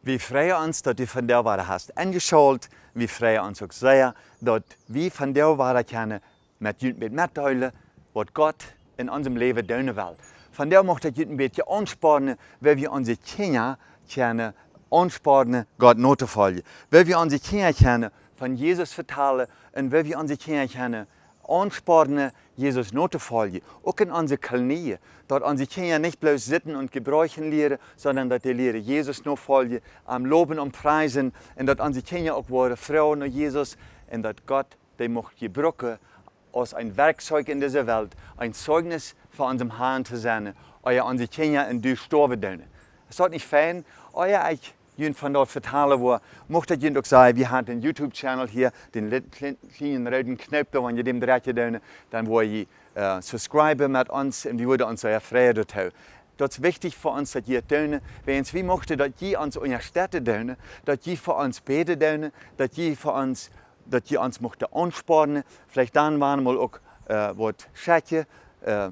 Wir freuen uns, dass du von der Wahrheit hast angeschaut. Wir freuen uns auch sehr, dass wir von der Wahrheit können mit mitteilen, was Gott in unserem Leben tun will. Von der möchte ich ein bisschen anspornen, weil wir unsere Kinder können anspornen, Gott nachzufolgen. Weil wir unsere Kinder können von Jesus vertellen und weil wir unsere Kinder können anspornen, Jesus nachzufolgen. Auch in unsere Kolonie, dass unsere Kinder nicht bloß sitten und gebräuchen lernen, sondern dass die lernen, Jesus nachfolgen, am Loben und Preisen und dass unsere Kinder auch werden Frauen nach Jesus und dass Gott die macht gebrauchen als ein Werkzeug in dieser Welt, ein Zeugnis für unseren Herrn zu sein, unsere Kinder in die Storbe tun. Es ist nicht fein, ich von dort vertellen, wo möchte ich auch sagen, wir haben einen YouTube-Channel hier, den kleinen roten Knopf, wenn ihr dem direkt tun, dann wo ihr subscriben mit uns und wir würden uns sehr freuen dazu. Das ist wichtig für uns, dass ihr tun, wenn wir möchten, dass ihr uns in der Stadt tun, dass ihr für uns beten tun, dass ihr uns möchte anspornen, vielleicht dann mal auch was schätzen,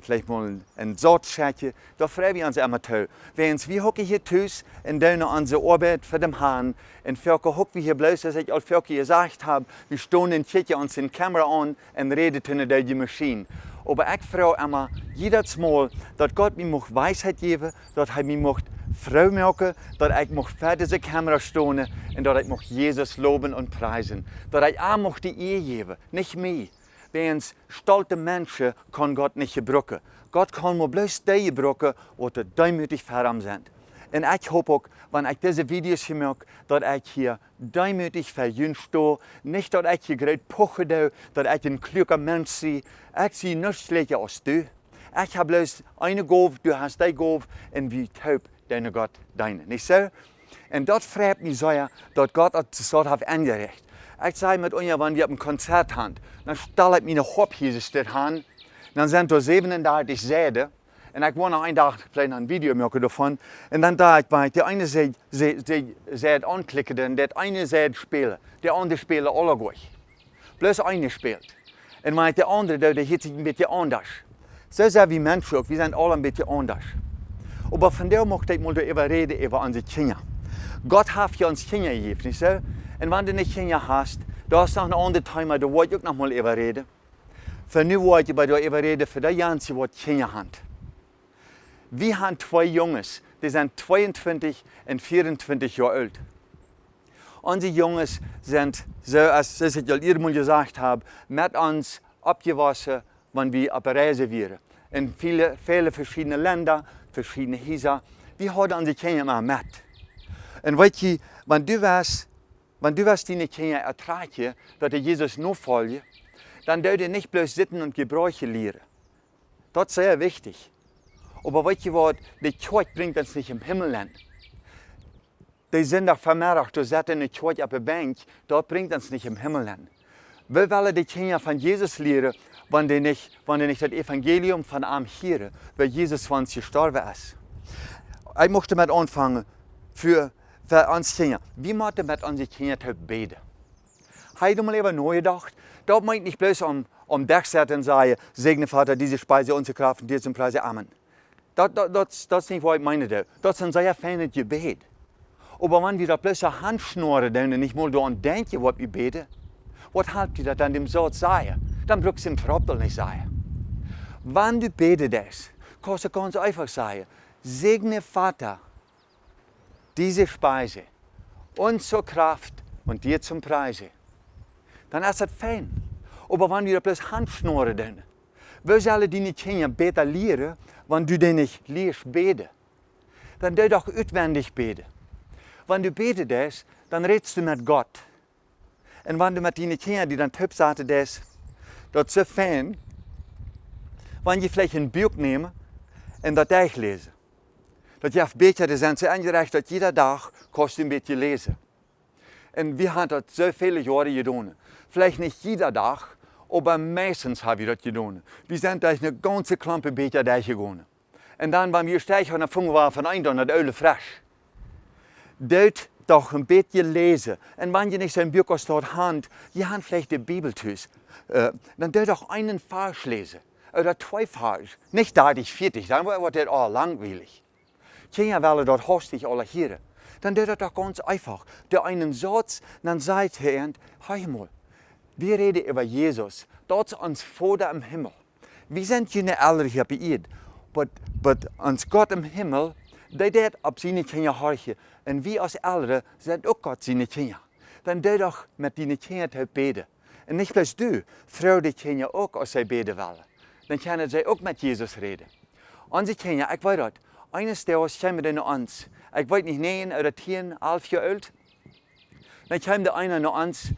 vielleicht mal ein Sort schätzen, da freuen wir uns immer toll. Wenn wir hocken hier tüß und tun unsere Arbeit für den Herrn, und für hocken wir hier bloß, dass ich auch für gesagt habe, wir stehen und gucken uns in die Kamera an und reden durch die Maschine. Aber ich freue immer jedes Mal, dass Gott mir Weisheit geben, dass er mir Frau machen, dass ich vor dieser Kamera stehen und dass ich Jesus loben und preisen. Dass ich auch die Ehe geben, nicht mehr. Wenn es stolte Menschen kann Gott nicht gebrauchen. Gott kann nur bloß die gebrauchen, die demütig vor ihm sind. Und ich hoffe auch, wenn ich diese Videos gemacht habe, dass ich hier demütig für ihn stehe. Nicht, dass ich hier gerade poche, dass ich ein kluger Mensch sehe. Ich sehe nichts schlechter als du. Ich habe bloß eine Gabe, du hast die Gabe, und wie taub deine Gott deine. Nicht so? Und das freut mich sehr, dass Gott das so hat angerichtet. Ich sage mit euch, wenn wir ein Konzert haben, dann stelle ich mir eine Harp hier an. Dann sind da 37 Säde. Und ich wollte einen Tag vielleicht ein Video machen davon. Und dann da ich bei der eine Säde anklicken, und der eine Säde spielen. Der andere spielt alle gleich. Bloß eine spielt. Und wenn der andere, der hört sich ein bisschen anders. So sind wir Menschen auch, wir sind alle ein bisschen anders. Aber von der möchte ich mal darüber reden, über unsere Kinder. Gott hat für uns Kinder gegeben, nicht so? Und wenn du nicht Kinder hast, da ist noch ein anderes Thema, da wollte ich auch noch mal über reden. Für nu wollte ich darüber reden, für die ganzen, die Kinder haben. Wir haben zwei Jungs, die sind 22 und 24 Jahre alt. Unsere Jungs sind, so als ich ja mal gesagt habe, mit uns abgewachsen, wenn wir auf der Reise waren. In viele verschiedene Länder, verschiedene Häuser. Wir haben unsere Kinder immer mit. Und weißt du, wenn du deine Kinder ertragen, dass die Jesus nachfolgen, dann darfst du nicht bloß sitzen und Gebräuche lernen. Das ist sehr wichtig. Aber weißt du was, die Kirche bringt uns nicht im Himmel hin. Die sind doch vermerkt, du sitzt in der Kirche auf der Bank, dort bringt uns nicht im Himmel hin. Wir wollen die Kinder von Jesus lernen, wenn die nicht das Evangelium von ihm hören, weil Jesus für uns gestorben ist. Ich möchte mit anfangen, für uns Kinder. Wie möchten wir mit unseren Kindern beten? Habe ich mal über nachgedacht? Da meint nicht bloß um Dach setzen und sagen, segne Vater, diese Speise, unsere Kraft und dir zum Preise, Amen. Das ist nicht, was ich meine. Das ist ein sehr feines Gebet. Aber wenn wir da bloß eine Hand schnurren und nicht mal daran denken, was wir beten, was halbt ihr dann dem Satz sagen? Dann brauchst du den Trottel nicht sagen. Wenn du betest, kannst du ganz einfach sagen, segne Vater, diese Speise, unsere Kraft und dir zum Preise. Dann ist das fein. Aber wenn wir da bloß Hand schnurren, wir sollen deine Kinder besser lernen, wenn du den nicht lernst beten. Dann du doch auswendig beten. Wenn du betest, dann redest du mit Gott. Und wenn du mit deinen Kindern, die dann Tipps sagten, das ist so fein, wenn die vielleicht ein Buch nehmen und das durchlesen. Dat je Bücher, die sind so eingereicht, dass jeder Tag kannst du ein bisschen lesen. Und wir haben das so viele Jahre getan. Vielleicht nicht jeder Tag, aber meistens haben wir das getan. Wir sind durch eine ganze Klampe Bücher durchgegangen. Und dann, wenn wir steigen, dann fangen wir von einem an, das Öl frisch. Dort doch ein bisschen lesen. Und wenn ihr nicht so ein Buch aus dort habt, ihr habt vielleicht die Bibeltüs, dann dort doch einen Vers lesen. Oder zwei Vers. Nicht 30, 40, dann wird das auch langweilig. Kinder wollen dort hostig alle hören. dann ist das doch ganz einfach. Der einen Satz, dann sagt er, hör mal, wir reden über Jesus, dort ist uns Vater im Himmel. Wir sind nicht alle hier bei ihr, aber uns Gott im Himmel, der auf seine Kinder horchen. Und wir als Eltern sind auch Gott seine Kinder. Dann doch mit deinen Kindern zu beten. Und nicht bloß du, freu die Kinder auch, als sie beten wollen. Dann können sie auch mit Jesus reden. Unsere Kinder, ich weiß das, eines Tages kommen die nach uns. Ich weiß nicht, 9 oder 10, 11 Jahre alt. Dann kommt der einer nach uns,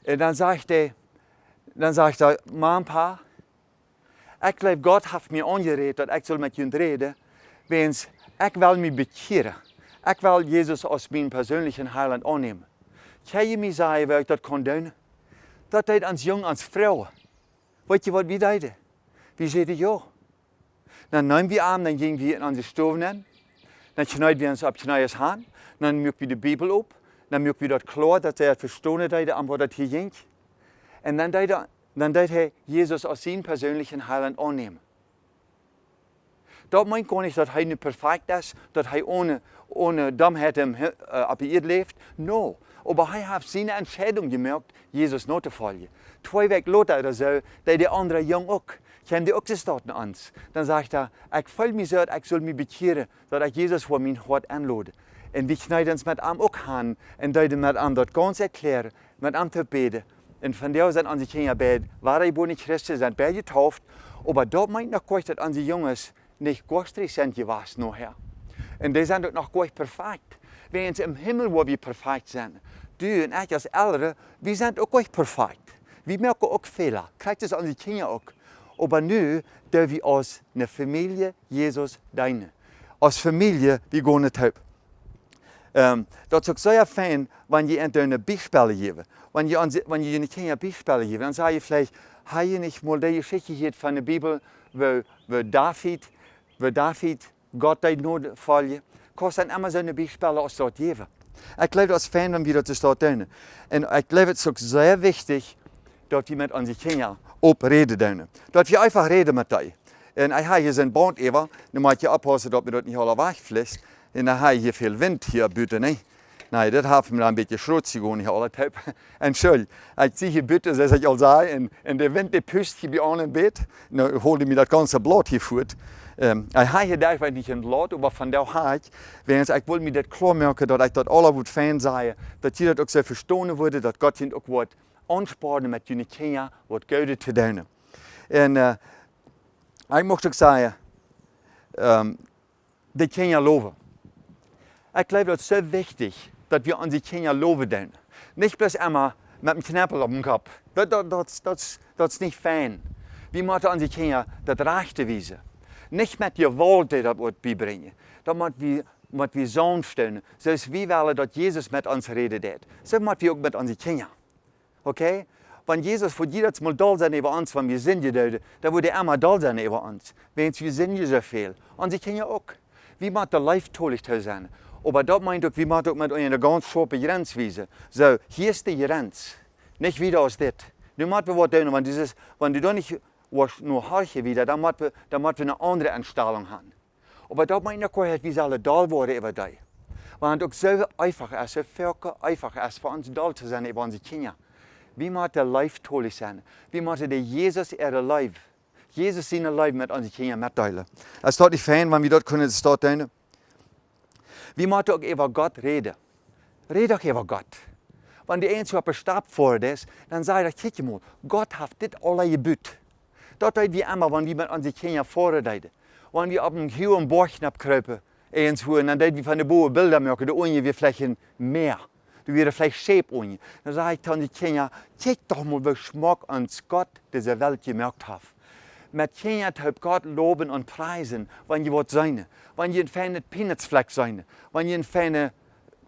und dann sagt er, Mama, Pa, ich glaube, Gott hat mir angeredet, dass ich soll mit ihnen reden, wenn ich will mich bekehren. Ich will Jesus als meinen persönlichen Heiland annehmen. Kann je mir sagen, wie ich das kann tun? Das deed als jong als vrouw. Weet je wat we deden? We zeiden ja. Dan nemen we aan, dan gingen we in onze stoven in. Dan schneiden we ons op knijers aan. Dan maken we de Bibel op. Dan maken we dat klaar, dat hij het verstaan deed aan wat het hier ging. En dan deed hij Jezus als zijn persoonlijke heiland aannemen. Dat meint gar nicht, dass er nicht perfekt ist, dass er ohne Dummheit auf der Erde lebt. No. Aber er hat seine Entscheidung gemacht, Jesus nachzufolgen. 2 Wochen later oder so, die andere Jung auch, kamen die auch zu starten an uns. Dann sagt er, ich fühle mich so, ich soll mich bekehren, dass ich Jesus vor mein Hart anlade. Und wir schneiden uns mit ihm auch an und deuten mit ihm das ganz erklären, mit ihm zu beten. Und von der sind unsere Kinder beide, waren wohl nicht Christen, sind beide getauft. Aber dort meint noch gar nicht, dass unsere Jungs nicht geistlich sind gewesen nachher. Und die sind auch noch gar nicht perfekt. Wenn sie im Himmel, wo wir perfekt sind, du und ich als Eltern, wir sind auch nicht perfekt. Wir merken auch Fehler, kriegt es unsere Kinder auch. Aber nu dürfen wir als eine Familie Jesus dienen. Als Familie, wir gehen nicht hin. Das ist auch sehr fein, wenn ihr eine Beispiele gebt. Wenn ihr den Kindern Beispiele gebt, dann sage ich vielleicht, habe ich nicht mal die Geschichte hier von der Bibel, wo David Gott die Not folgt. Kannst dann immer so eine Beispiele aus dort geben. Ich glaube, das ist fein, wenn wir das dort tun. Und ich glaube, es ist auch sehr wichtig, dass wir mit unseren Kindern reden. Dass wir einfach reden mit ihnen. Und ich habe hier so ein Band über, dann muss ich aufpassen, dass mir das nicht alle wegfließt. Und dann habe ich hier viel Wind hier bitte, ne? Nein, das hat mir ein bisschen schmutzig hier alle Tag. Entschuldigung, ich ziehe hier bitte, das ich all sage, und der Wind, der püst hier bei an im Bett, dann hole ich mir das ganze Blatt hier fort. Ich habe hier da nicht ein Blatt, aber von der habe ich will mir das klar machen, dass ich das alle gut fein sage, dass ihr das auch so verstanden wurde, dass Gott ihn auch was anspornen mit den Kindern, was Gutes zu tun. Und ich möchte auch sagen, die Kinder loben. Ich glaube, das ist so wichtig, dass wir unsere Kinder loben. Nicht bloß immer mit dem Knäppel auf dem Kopf. Das ist nicht fein. Wir müssen unsere Kinder das Rechte wiesen. Nicht mit Gewalt das beibringen. Da müssen wir sanft sein. So ist wie wollen, dass Jesus mit uns redet. So müssen wir auch mit unseren Kindern. Okay? Wenn Jesus vor jedes Mal doll sein über uns, wenn wir sind, dann würde er immer doll sein über uns. Wenn wir sind so viel. Unsere Kinder auch. Wir müssen lieftolig sein. Aber das meint auch, wir müssen auch mit einer ganz scharfen Grenze wiesen. So, hier ist die Grenze. Nicht wieder aus das. Du musst was tun. Wenn du da nicht nur horchen wieder, dann müssen wir eine andere Einstellung haben. Aber das meint auch, wir sollen doll werden über dich. Weil es auch so einfach ist, so viel einfach ist, für uns doll zu sein über unsere Kinder. Wir müssen lieftolig sein. Wir müssen Jesus erleben. Jesus seine Leben mit unseren Kindern mitteilen. Es ist nicht fein, wenn wir dort können, das dort tun. Wir müssen auch über Gott reden. Red doch über Gott. Wenn die eins auf der Stab vor ist, dann sag ich, guck mal, Gott hat das alle gebüht. Das tun wir immer, wenn wir mit unseren Kindern vorreden. Wenn wir auf dem hohen Berg kruipen, dann tun wir von den Boden Bilder machen, da unten wir vielleicht ein Meer. Da wäre vielleicht Schäb unten. Dann sage ich dann die Kinder, guck doch mal, wie Schmack uns Gott diese Welt gemacht hat. Mit Kindern hat Gott loben und preisen, wenn ihr was sein, wenn ihr ein feiner Peanutsfleck sein, wenn ihr ein feiner,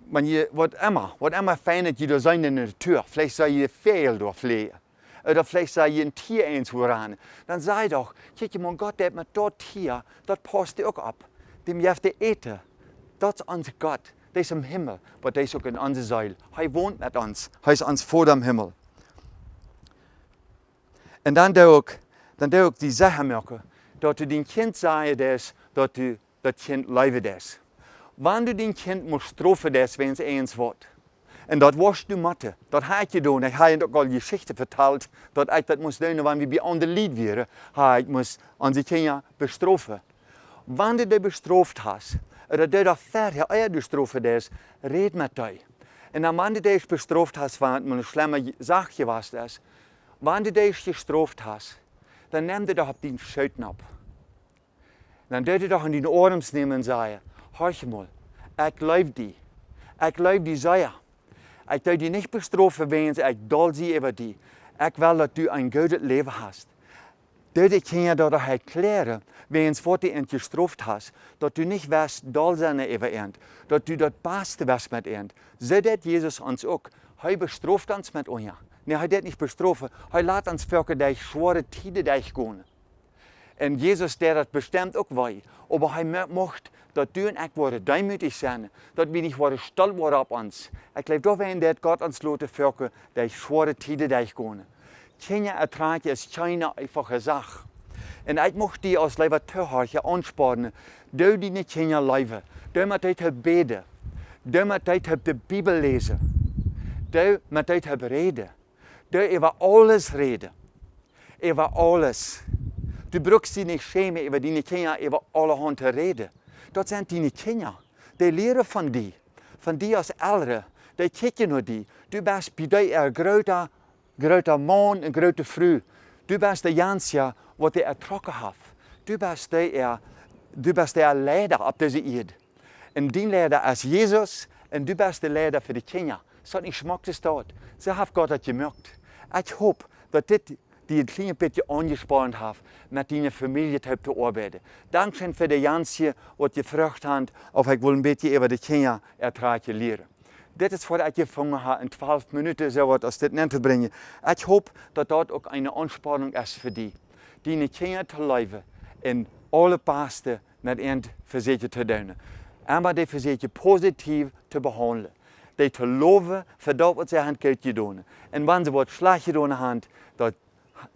wenn ihr was immer feiner die da sein in der Tür, vielleicht sei ihr Fehl durchfliehen, oder vielleicht sei ihr ein Tier eins voran, dann sei doch, guck mal, Gott, der hat mir dort Tier, das passt auch ab, dem ihr habt eten, das ist unser Gott, der ist im Himmel, aber der ist auch in unserer Seele, er wohnt mit uns, er ist uns vor dem Himmel. Und dann auch die Sache machen, dass du dem Kind sagst, dass du das Kind lieben das. Wanneer du dein Kind moet straffen, des wenn es eens wordt. En dat was du Mathe. Dat heb ik gedaan. Ik heb ook al Geschichten verteld, dat ik dat moest doen, wanneer we bij ander Lied waren. Ik moest onze kinderen bestrafen. Wanneer du bestraft hast, oder du dat verder, eer du straffen des, red met die. En dan wanneer du dich bestraft hast, wanneer het een schlimme Sache geweest is, wanneer du dich gestraft hast, dann nimm dir doch auf den Schultern ab. Dann dürft ihr doch in die Ohren nehmen und sagen, hör mal, ich liebe dich. Ich liebe dich sehr. Ich will dich nicht bestrafen, wenn ich doll sie über dich. Ich will, dass du ein gutes Leben hast. Ich kann dir doch erklären, wenn du dich gestraft hast, dass du nicht wirst doll sein über ihn, dass du das Beste wirst mit ihm. So das Jesus uns auch. Er bestraft uns mit uns. Nee, hij deed niet bestrafen. Hij laat ons welke die schwere tijden gehen. En Jesus deed dat bestimmt ook wij. Aber hij mocht dat du en ik worden demütig zijn. Dat we niet worden stil worden op ons. Ik geloof toch wel dat God ons laat welke die schwere tijden gehen. Kjinja Oppertrakjen is keine einfache Sache. En ik mocht die als Leverteuhartje aansporen. Du die niet Kjinja leven. Du met dit beden. Du met dit de Bibel lezen. Du met dit reden. Du über alles reden. Über alles. Du brauchst dich nicht schämen, über deine Kinder, über allerhand te reden. Das sind deine Kinder. Die leren van die als Eltern. Die kijken naar die. Du bist bij die grote man en grote vrouw. Du bist der Jansja, wat die ertrokken heeft. Du bist der Leider op deze Erde. En die Leider is Jezus en du bist der Leider für die Kinder. So nicht schmeckt es dort. So hat Gott das gemerkt. Ich hoffe, dass die ein kleines bisschen angespannt haben, mit deiner Familie zu arbeiten. Dankeschön für die Jansie, die gefragt haben, ob ich ein bisschen über die Kjinja Oppertrakjen lernen. Das ist, was ich gefangen habe, in 12 Minuten so etwas das zu bringen. Ich hoffe, dass das auch eine Anspannung ist für die. Deine Kinder zu leben, in alle Beste mit ihnen für sich zu tun. Aber die für sich positiv zu behandeln. Die te loven voor dat wat ze aan het gedaan. En wanneer ze wat slecht gedaan hebben,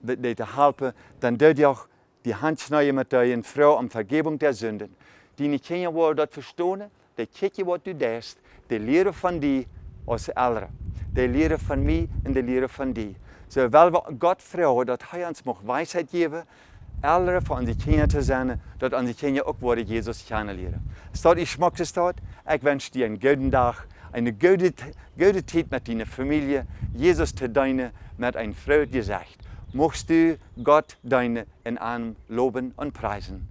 die te helpen, dan doe je ook die hand snijden met je vrouw om vergebing der Sünden. Die kinderen worden dat verstaan, die kijken wat du deed, die leren van die als ouderen. Die leren van mij en die leren van die. Zo willen we God vragen dat Hij ons mag wijsheid geven, ouderen voor onze kinderen te zijn, dat onze kinderen ook worden Jezus kennen leren. Staat ik smak te staat, ik wens je een goede dag. Eine gute Zeit mit deiner Familie, Jesus zu deinen mit ein Freude gesagt. Mochtst du Gott deine in Arm loben und preisen.